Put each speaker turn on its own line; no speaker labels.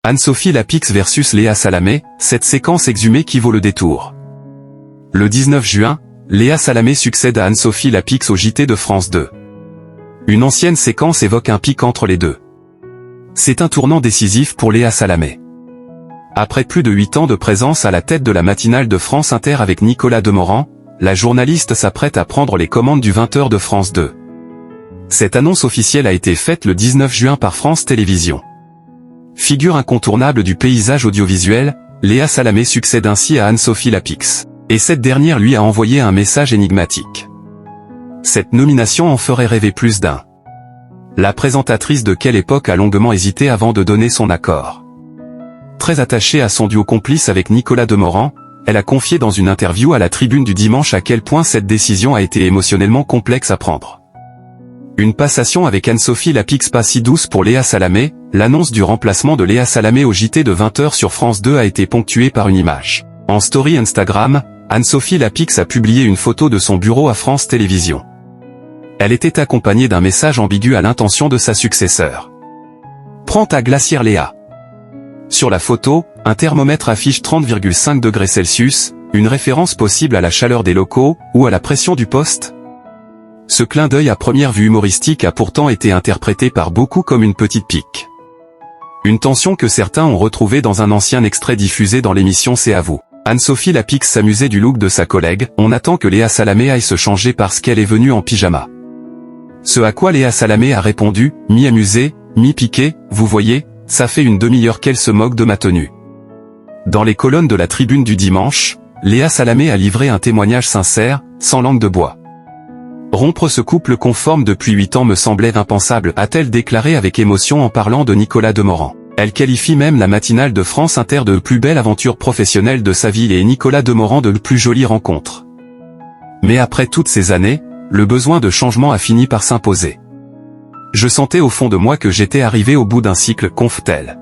Anne-Sophie Lapix versus Léa Salamé, cette séquence exhumée qui vaut le détour. Le 19 juin, Léa Salamé succède à Anne-Sophie Lapix au JT de France 2. Une ancienne séquence évoque un pic entre les deux. C'est un tournant décisif pour Léa Salamé. Après plus de 8 ans de présence à la tête de la matinale de France Inter avec Nicolas Demorand, la journaliste s'apprête à prendre les commandes du 20h de France 2. Cette annonce officielle a été faite le 19 juin par France Télévisions. Figure incontournable du paysage audiovisuel, Léa Salamé succède ainsi à Anne-Sophie Lapix. Et cette dernière lui a envoyé un message énigmatique. Cette nomination en ferait rêver plus d'un. La présentatrice de Quelle Époque a longuement hésité avant de donner son accord. Très attachée à son duo complice avec Nicolas Demorand, elle a confié dans une interview à la Tribune du dimanche à quel point cette décision a été émotionnellement complexe à prendre. Une passation avec Anne-Sophie Lapix pas si douce pour Léa Salamé, l'annonce du remplacement de Léa Salamé au JT de 20h sur France 2 a été ponctuée par une image. En story Instagram, Anne-Sophie Lapix a publié une photo de son bureau à France Télévisions. Elle était accompagnée d'un message ambigu à l'intention de sa successeur. Prends ta glacière Léa. Sur la photo, un thermomètre affiche 30,5 degrés Celsius, une référence possible à la chaleur des locaux, ou à la pression du poste. Ce clin d'œil à première vue humoristique a pourtant été interprété par beaucoup comme une petite pique. Une tension que certains ont retrouvée dans un ancien extrait diffusé dans l'émission C'est à vous. Anne-Sophie Lapix s'amusait du look de sa collègue, on attend que Léa Salamé aille se changer parce qu'elle est venue en pyjama. Ce à quoi Léa Salamé a répondu, mi-amusée, mi-piquée, vous voyez, ça fait une demi-heure qu'elle se moque de ma tenue. Dans les colonnes de la Tribune du dimanche, Léa Salamé a livré un témoignage sincère, sans langue de bois. Rompre ce couple conforme depuis 8 ans me semblait impensable, a-t-elle déclaré avec émotion en parlant de Nicolas Demorand. Elle qualifie même la matinale de France Inter de plus belle aventure professionnelle de sa vie et Nicolas Demorand de plus jolie rencontre. Mais après toutes ces années, le besoin de changement a fini par s'imposer. Je sentais au fond de moi que j'étais arrivé au bout d'un cycle, conf-t-elle.